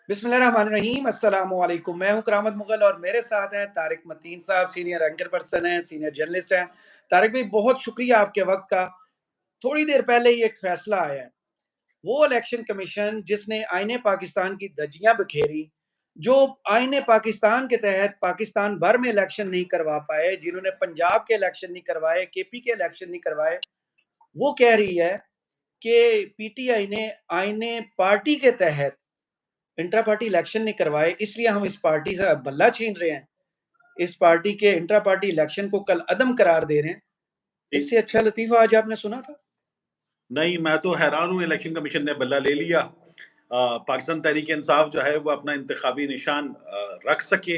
बिस्मिल्लाहिर्रहमानिर्रहीम, अस्सलामु अलैकुम। मैं हूं करामत मुगल और मेरे साथ हैं तारिक मतीन साहब, सीनियर एंकर पर्सन हैं, सीनियर जर्नलिस्ट हैं। तारिक भाई, बहुत शुक्रिया आपके वक्त का। थोड़ी देर पहले ही एक फैसला आया है, वो इलेक्शन कमीशन जिसने आईने पाकिस्तान की धज्जियां बिखेरी, जो आईने पाकिस्तान के तहत पाकिस्तान भर में इलेक्शन नहीं करवा पाए, जिन्होंने पंजाब के इलेक्शन नहीं करवाए, केपी के इलेक्शन नहीं करवाए, वो कह रही है कि पीटीआई ने आईने पार्टी के तहत इंट्रा पार्टी इलेक्शन नहीं करवाए, इसलिए हम इस पार्टी से बल्ला छीन रहे हैं, इस पार्टी के इंट्रा पार्टी इलेक्शन को कल अदम करार दे रहे हैं। इससे अच्छा लतीफा आज आपने सुना था? नहीं, मैं तो हैरान हूँ, इलेक्शन कमीशन ने बल्ला ले लिया। पाकिस्तान तहरीक-ए-इंसाफ जो है वो अपना इंतखाबी निशान रख सके,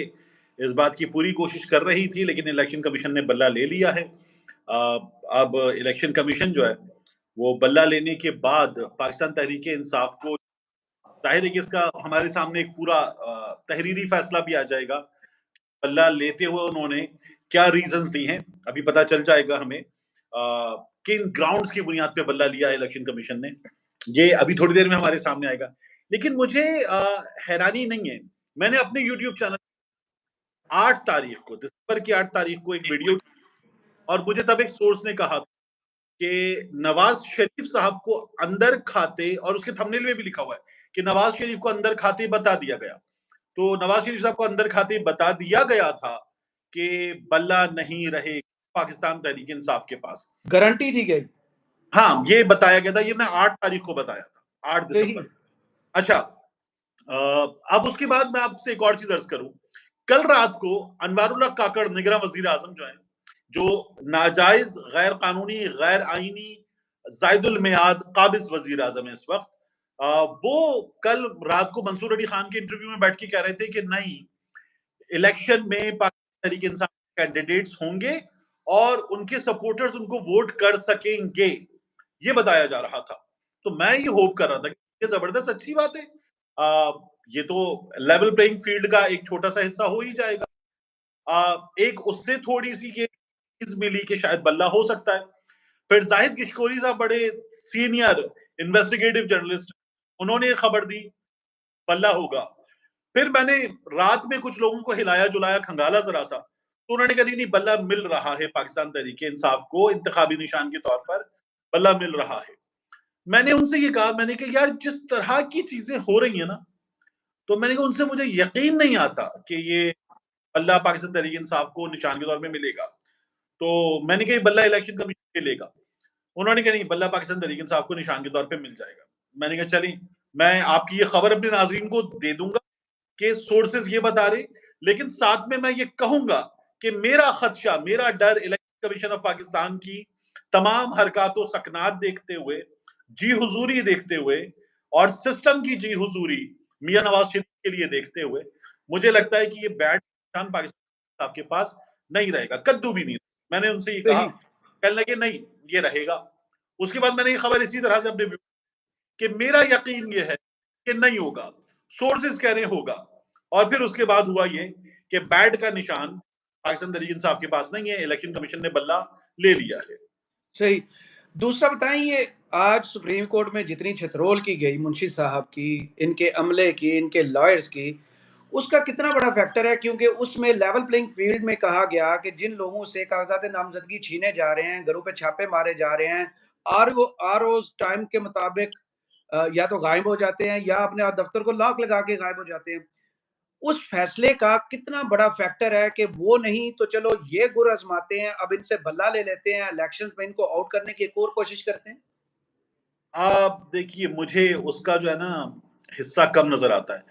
इस बात की पूरी कोशिश कर रही थी, लेकिन इलेक्शन कमीशन ने बल्ला ले लिया है। अब इलेक्शन कमीशन जो है वो बल्ला लेने के बाद पाकिस्तान तहरीक-ए-इंसाफ को ज़ाहिर है कि इसका हमारे सामने एक पूरा तहरीरी फैसला भी आ जाएगा। बल्ला लेते हुए उन्होंने क्या रीजंस दी हैं, अभी पता चल जाएगा हमें। किन ग्राउंड्स की बुनियाद पे बल्ला लिया है इलेक्शन कमीशन ने, ये अभी थोड़ी देर में हमारे सामने आएगा। लेकिन मुझे हैरानी नहीं है, मैंने अपने यूट्यूब चैनल 8 तारीख को, दिसंबर की 8 तारीख को एक वीडियो, और मुझे तब एक सोर्स ने कहा कि नवाज शरीफ साहब को अंदर खाते, और उसके थंबनेल में भी लिखा हुआ है कि नवाज शरीफ को अंदर खाते बता दिया गया। तो नवाज शरीफ साहब को अंदर खाते बता दिया गया था कि बल्ला नहीं रहे पाकिस्तान तहरीक इंसाफ के पास, गारंटी दी गई। हाँ, ये बताया गया था, ये मैं 8 तारीख को बताया था, 8 दिसंबर। अच्छा, अब उसके बाद मैं आपसे एक और चीज अर्ज करूं। कल रात को अनवारुल्लाह काकड़ निगरान वजीर आजम जो है, जो नाजायज, गैर कानूनी, गैर आईनी, जायदुल मियाद काबिज वजीर आजम है इस वक्त, वो कल रात को मंसूर अली खान के इंटरव्यू में बैठ के कह रहे थे कि नहीं, इलेक्शन में पाकिस्तान तहरीक इंसाफ कैंडिडेट्स होंगे और उनके सपोर्टर्स उनको वोट कर सकेंगे, ये बताया जा रहा था। तो मैं ये होप कर रहा था कि ये जबरदस्त अच्छी बात है, ये तो लेवल प्लेइंग फील्ड का एक छोटा सा हिस्सा हो ही जाएगा। एक उससे थोड़ी सी ये चीज मिली कि शायद बल्ला हो सकता है। फिर जाहिद किशकोरी साहब बड़े सीनियर इन्वेस्टिगेटिव जर्नलिस्ट, उन्होंने खबर दी बल्ला होगा। फिर मैंने रात में कुछ लोगों को हिलाया जुलाया, खंगाला जरा सा, तो उन्होंने कहा नहीं, बल्ला मिल रहा है पाकिस्तान तहरीक इंसाफ को इंतखाबी निशान के तौर पर बल्ला मिल रहा है। मैंने उनसे ये कहा, मैंने कहा यार, जिस तरह की चीजें हो रही है ना, तो मैंने कहा उनसे मुझे यकीन नहीं आता कि ये बल्ला पाकिस्तान तहरीक इंसाफ को निशान के तौर पर मिलेगा। तो मैंने कहा बल्ला इलेक्शन कमीशन के लेगा। उन्होंने कहा नहीं, बल्ला पाकिस्तान तहरीक इंसाफ को निशान के तौर पे मिल जाएगा। मैंने कहा चलिए, मैं आपकी ये खबर अपने नाज़रीन को दे दूंगा कि सोर्सेज ये बता रहे, लेकिन साथ में मैं ये कहूंगा कि मेरा खदशा, मेरा डर इलेक्शन कमीशन ऑफ पाकिस्तान की तमाम हरकतों सकनात देखते हुए, जी हुजूरी देखते हुए, और सिस्टम की जी हुजूरी मियां नवाज शरीफ के लिए देखते हुए, मुझे लगता है कि ये बैड निशान पाकिस्तान के पास नहीं रहेगा, कद्दू भी नहीं। मैंने उनसे ये कहा, कहने लगे नहीं, ये रहेगा। उसके बाद मैंने ये खबर इसी तरह से अपने कि मेरा यकीन ये है कि नहीं होगा, सोर्सेज कह रहे होगा, और फिर उसके बाद हुआ ये कि बैड का निशान पाकिस्तान तहरीक इंसाफ के पास नहीं है, इलेक्शन कमीशन ने बल्ला ले लिया है। सही। दूसरा बताएं, ये आज सुप्रीम कोर्ट में जितनी छतरोल की गई मुंशी साहब की, इनके अमले की, इनके लॉयर्स की, उसका कितना बड़ा फैक्टर है? क्योंकि उसमें लेवल प्लेइंग फील्ड में कहा गया कि जिन लोगों से कागजात नामजदगी छीने जा रहे हैं, घरों पे छापे मारे जा रहे हैं, आरओज टाइम के मुताबिक या तो गायब हो जाते हैं या अपने दफ्तर को लॉक लगा के गायब हो जाते हैं। उस फैसले का कितना बड़ा फैक्टर है कि वो नहीं तो चलो ये गुर आजमाते हैं, अब इनसे बल्ला ले लेते हैं, इलेक्शंस में इनको आउट करने की एक और कोशिश करते हैं। आप देखिए, मुझे उसका जो है ना हिस्सा कम नजर आता है,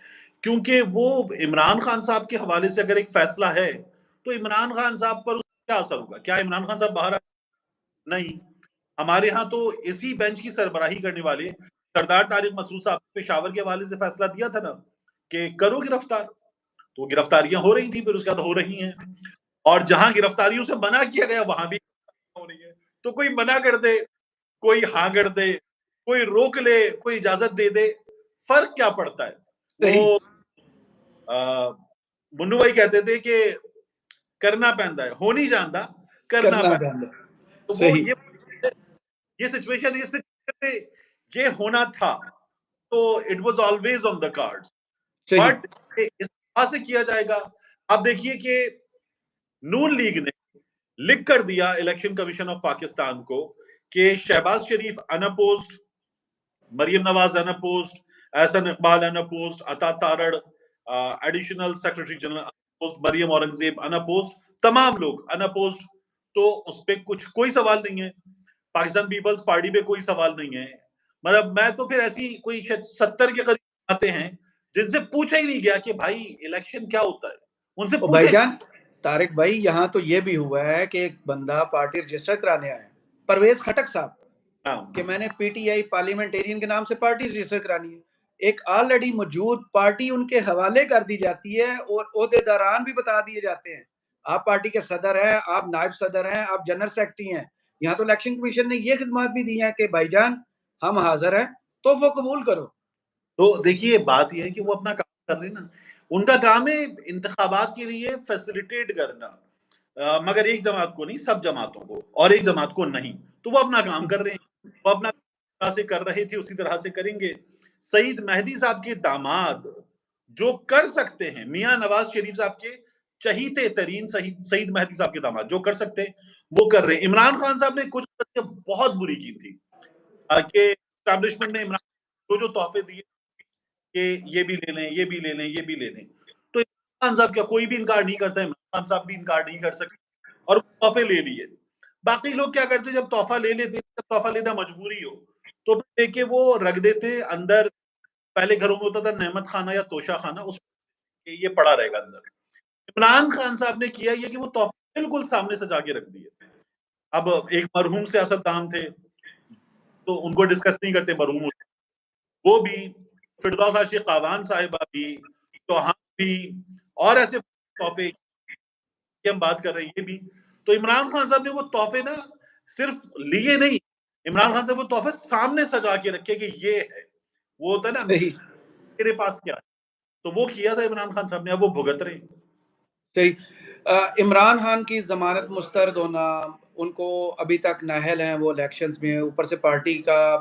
क्योंकि वो इमरान खान साहब के हवाले से अगर एक फैसला है, तो इमरान खान साहब पर क्या असर होगा? क्या इमरान खान साहब बाहर? नहीं। हमारे यहाँ तो इसी बेंच की सरबराही करने वाले सरदार तारिक मसूद साहब पेशावर के हवाले से फैसला दिया था ना कि करो गिरफ्तार, तो गिरफ्तारियां हो रही थी, फिर उसके बाद हो रही हैं, और जहां गिरफ्तारियों से मना किया गया वहां भी हो रही है। तो कोई मना कर दे, कोई हाँ कर दे, कोई रोक ले, कोई इजाजत दे दे, फर्क क्या पड़ता है? सही। वो मुन्नू भाई कहते थे कि करना पैंदा है, हो नहीं जानता, करना करना पैंदा। बंद। तो वो सही। ये सिचुएशन, ये होना था, तो it was always on the cards. सही। बट इस तरह से किया जाएगा। आप देखिए कि नून लीग ने लिख कर दिया इलेक्शन कमीशन ऑफ पाकिस्तान को कि Shehbaz Sharif unopposed, Maryam Nawaz unopposed, Ahsan Iqbal unopposed, Atta Tarar additional secretary general unopposed, Maryam Aurangzeb unopposed, तमाम लोग अनअपोज्ड। तो उस पर कुछ कोई सवाल नहीं है। पाकिस्तान पीपल्स पार्टी पे कोई सवाल नहीं है। मतलब मैं तो फिर ऐसी कोई 70 के करीब आते हैं जिनसे पूछा ही नहीं गया कि भाई इलेक्शन क्या होता है, उनसे ओ पूछे। भाईजान, तारिक भाई, यहाँ तो ये भी हुआ है कि एक बंदा पार्टी रजिस्टर कराने आया, परवेज खटक साहब, हाँ, कि मैंने पीटीआई पार्लियामेंटेरियन के नाम से पार्टी रजिस्टर करानी है। एक ऑलरेडी मौजूद पार्टी उनके हवाले कर दी जाती है और ओहदेदारान भी बता दिए जाते हैं, आप पार्टी के सदर हैं, आप नायब सदर हैं, आप जनरल सेक्रेटरी हैं। यहाँ तो इलेक्शन कमीशन ने ये खिदमत भी दी है कि भाईजान हम हाजिर हैं, तो वो कबूल करो। तो देखिए बात यह है कि वो अपना काम कर रहे हैं ना, उनका काम है इंतखाबात के लिए फैसिलिटेट करना, मगर एक जमात को नहीं, सब जमातों को, और एक जमात को नहीं। तो वो अपना काम कर रहे हैं, वो अपना तरह से कर रहे थे, उसी तरह से करेंगे। सईद मेहदी साहब के दामाद जो कर सकते हैं, मियां नवाज शरीफ साहब के चहीते तरीन सईद मेहदी साहब के दामाद जो कर सकते हैं वो कर रहे हैं। इमरान खान साहब ने कुछ बहुत बुरी की थी कि एस्टैब्लिशमेंट ने इमरान को जो तोहफे दिए कि ये भी ले लें, ये भी ले लें, ये भी ले लें, तो इमरान खान साहब क्या कोई भी इनकार नहीं करता है, इमरान खान साहब भी इनकार नहीं कर सकते और तोहफे ले लिए। बाकी लोग क्या करते, जब तोहफा ले लेते, जब तोहफा लेना मजबूरी हो तो लेके वो रख देते अंदर। पहले घरों में होता था नेमत खाना या तोशा खाना, उस ये पड़ा रहेगा अंदर। इमरान खान साहब ने किया ये कि वो तोहफे बिल्कुल सामने सजा के रख दिए। अब एक मरहूम सियासतदान थे तो उनको डिस्कस नहीं करते, मरहूम वो भी, फिरदौस आशिक कावान साहिबा भी, चौहान भी, और ऐसे तोहफे की हम बात कर रहे हैं ये भी। तो इमरान खान साहब ने वो तोहफे ना सिर्फ लिए नहीं, इमरान खान साहब वो तोहफे सामने सजा के रखे कि ये है, वो होता है ना सही तेरे पास क्या है, तो वो किया था इमरान खान साहब ने, अब वो भुगत रहे हैं। सही। इमरान खान की जमानत मुस्तरद होना, उनको अभी तक नाअहल हैं वो इलेक्शंस में, ऊपर से पार्टी का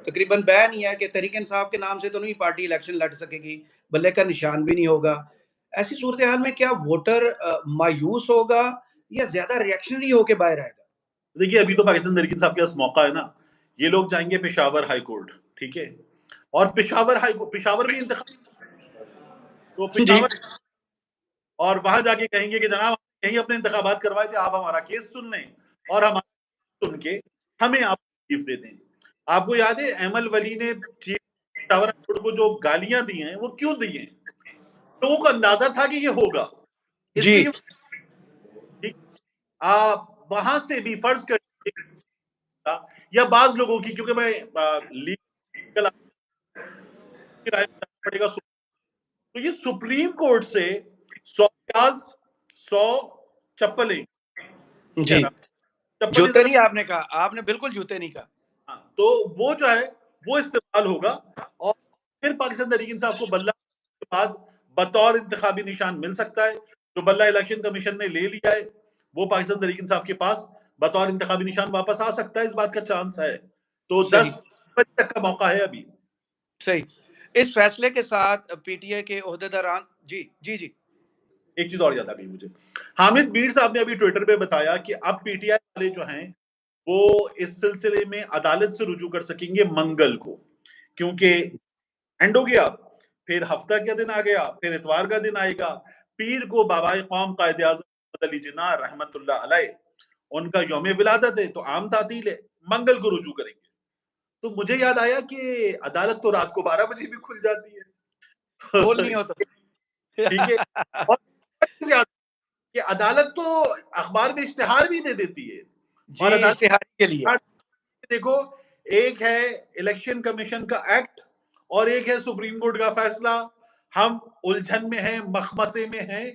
तकरीबन बैन ही है कि तहरीक इंसाफ के नाम से तो नहीं पार्टी इलेक्शन लड़ सकेगी, बल्ले का निशान भी नहीं होगा। ऐसी सूरत हाल में क्या वोटर मायूस होगा या ज्यादा रिएक्शनरी होके बाहर आएगा? देखिए अभी तो पाकिस्तान तहरीक इंसाफ के पास मौका है ना, ये लोग जाएंगे पेशावर हाई कोर्ट, ठीक है, और पेशावर में इंतखाब, तो जी पेशावर और वहां जाके कहेंगे कि जनाब यही अपने इंतखाबात करवाए थे, आप हमारा केस सुन लें और हमारा सुन के हमें आप तकलीफ देते हैं। आपको याद है अहमद वली ने चीफ पेशावर हाई कोर्ट को जो गालियां दी हैं वो क्यों दी हैं? लोगों को अंदाजा था कि ये होगा, जी इसलिए आप वहां से भी फर्ज कर या बाज लोगों की, क्योंकि मैं लीगल की राय में जाना पड़ेगा, तो ये सुप्रीम कोर्ट से 100 प्याज 100 चप्पलें कह जी, रहा, चप्पलें जूते जरा, नहीं आपने कहा, आपने बिल्कुल जूते नहीं कहा। हाँ, तो वो जो है वो इस्तेमाल होगा और फिर पाकिस्तान तहरीक इंसाफ को बल्ला के बाद बतौर इंतखाबी निशान मिल सकता है। जो बल्ला इलेक्शन कमीशन ने ले लिया है वो पाकिस्तान तहरीक इंसाफ के पास बतौर इंतखाबी निशान वापस आ सकता है, इस बात का चांस है। तो सही 10 बजे तक का मौका है अभी। सही। इस फैसले के साथ पीटीआई के ओहदेदारान, जी जी जी, एक चीज और याद आ गई मुझे, हामिद मीर साहब ने अभी ट्विटर पे बताया कि अब पीटीआई वाले जो हैं वो इस सिलसिले में अदालत से रुजू कर सकेंगे मंगल को, क्योंकि एंड हो गया, फिर हफ्ता का दिन आ गया, फिर इतवार का दिन आएगा, पीर को बाबाए कौम कायदे आज़म अली जिन्ना रहमतुल्लाह अलैह उनका यौम विलादत है, तो आम तातील है, मंगल को रुजू करेंगे। तो मुझे याद आया कि अदालत तो रात को 12 बजे भी खुल जाती बोल है। नहीं हो तो। ठीक है, और कि अदालत तो अखबार में इश्तिहार भी दे देती है, जी, और अदालत इश्तिहार के लिए। देखो, एक है इलेक्शन कमीशन का एक्ट और एक है सुप्रीम कोर्ट का फैसला। हम उलझन में हैं, मखमसे में हैं,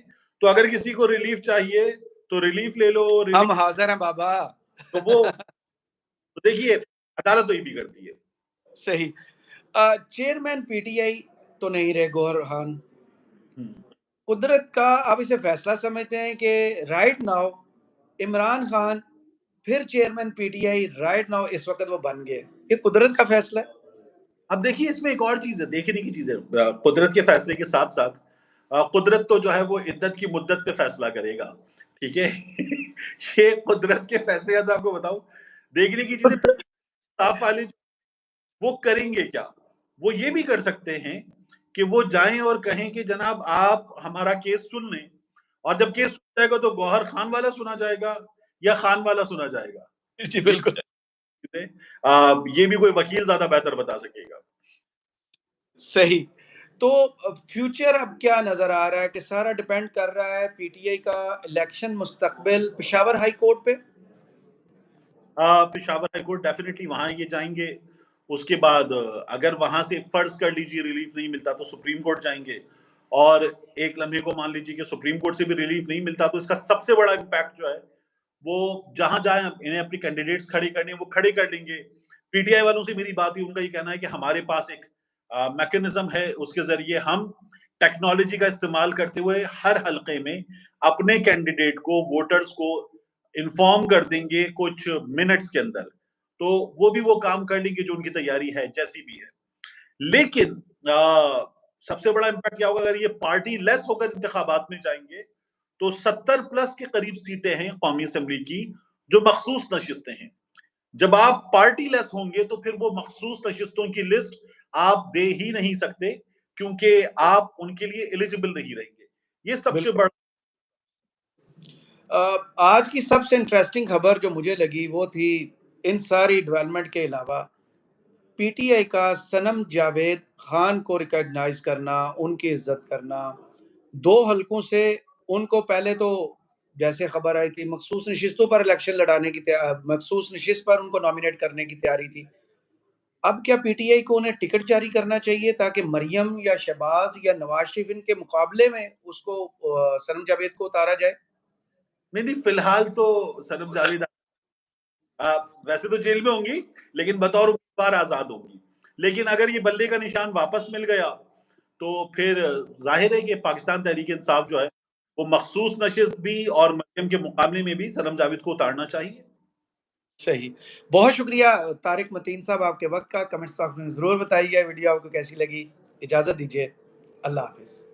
तो अगर किसी को रिलीफ चाहिए तो रिलीफ ले लो, रिलीफ हम हाजिर हैं बाबा। तो वो, तो देखिए अदालत तो ये भी करती है। सही। चेयरमैन पीटीआई तो नहीं रहे गौहर खान, कुदरत का आप इसे फैसला समझते हैं कि राइट नाउ इमरान खान फिर चेयरमैन पीटीआई राइट नाउ इस वक्त वो बन गए, ये कुदरत का फैसला है? अब देखिए इसमें एक और चीज़ है, देखने की चीज़ है। कुदरत के फैसले के साथ-साथ कुदरत तो जो है वो इद्दत की मुद्दत पे फैसला करेगा, ठीक है? ये कुदरत के फैसले का तो आपको बताऊँ, देखने की चीज़ है साफ वाले वो करेंगे क्या? वो ये भी कर सकते हैं कि वो जाएँ और कहें कि जनाब आप हमारा केस सुन लें और जब केस सुना जाएगा तो गौहर खान वाला सुना जाएगा या खान वाला सुना जाएगा। जी, ये बिल्कुल। चीज़ें ये भी कोई वकील ज़्यादा बेहतर बता सकेगा। सही। तो फ्यूचर अब क्या नज़र आ रहा है कि सारा डिपेंड कर रहा है पीटीआई का इलेक्शन मुस्तकबिल पेशावर हाई कोर्ट पे? पेशावर हाई कोर्ट डेफिनिटली वहाँ ये जाएँगे। उसके बाद अगर वहाँ से फ़र्ज़ कर लीजिए रिलीफ़ नहीं मिलता तो सुप्रीम कोर्ट जाएँगे और एक लम्हे को मान लीजिए कि सुप्रीम कोर्ट से भी रिलीफ़ नहीं मिलता तो इसका सबसे बड़ा इम्पैक्ट जो है, वो जहाँ जाएँ इन्हें अपने कैंडिडेट्स खड़े करने हैं, वो खड़े कर लेंगे। पीटीआई वालों से मेरी बात हुई, उनका ये कहना है कि हमारे पास एक मैकेनिज़्म है, उसके ज़रिए हम टेक्नोलॉजी का इस्तेमाल करते हुए हर हलक़े में अपने कैंडिडेट को, वोटर्स को इन्फॉर्म कर देंगे कुछ मिनट्स के अंदर। तो वो भी वो काम कर लेंगे जो उनकी तैयारी है, जैसी भी है। लेकिन सबसे बड़ा इम्पैक्ट क्या होगा अगर ये पार्टी लेस होकर इंतखाबात में जाएँगे, तो 70 प्लस के करीब सीटें हैं कौमी असेंबली की, जो मखसूस नशिस्तें हैं। जब आप पार्टी लेस होंगे तो फिर वो मखसूस नशिस्तों की लिस्ट आप दे ही नहीं सकते, क्योंकि आप उनके लिए एलिजिबल नहीं रहेंगे। ये सबसे बिल्कुल। बड़ा आज की सबसे इंटरेस्टिंग खबर जो मुझे लगी वो थी इन सारी डेवलपमेंट के अलावा पीटीआई का सनम जावेद खान को रिकॉग्नाइज करना, उनकी इज्जत करना। 2 हलकों से उनको पहले तो जैसे खबर आई थी मखसूस नशिस्तों पर इलेक्शन लड़ाने की मखसूस नशिस्त पर उनको नॉमिनेट करने की तैयारी थी। अब क्या पीटीआई को उन्हें टिकट जारी करना चाहिए ताकि मरियम या शहबाज या नवाज शरीफ इनके मुकाबले में उसको सनम जावेद को उतारा जाए? नहीं, नहीं, फिलहाल तो सनम जावेद वैसे तो जेल में होंगी, लेकिन बतौर उम्मीदवार आज़ाद होंगी। लेकिन अगर ये बल्ले का निशान वापस मिल गया, तो फिर ज़ाहिर है कि पाकिस्तान तहरीक-ए-इंसाफ जो है, वो मखसूस नशिस्त भी और मरियम के मुकाबले में भी सनम जावेद को उतारना चाहिए। सही। बहुत शुक्रिया तारिक मतीन साहब आपके वक़्त का। कमेंट्स बॉक्स में ज़रूर बताइए वीडियो आपको कैसी लगी। इजाज़त दीजिए। अल्लाह हाफ़िज़।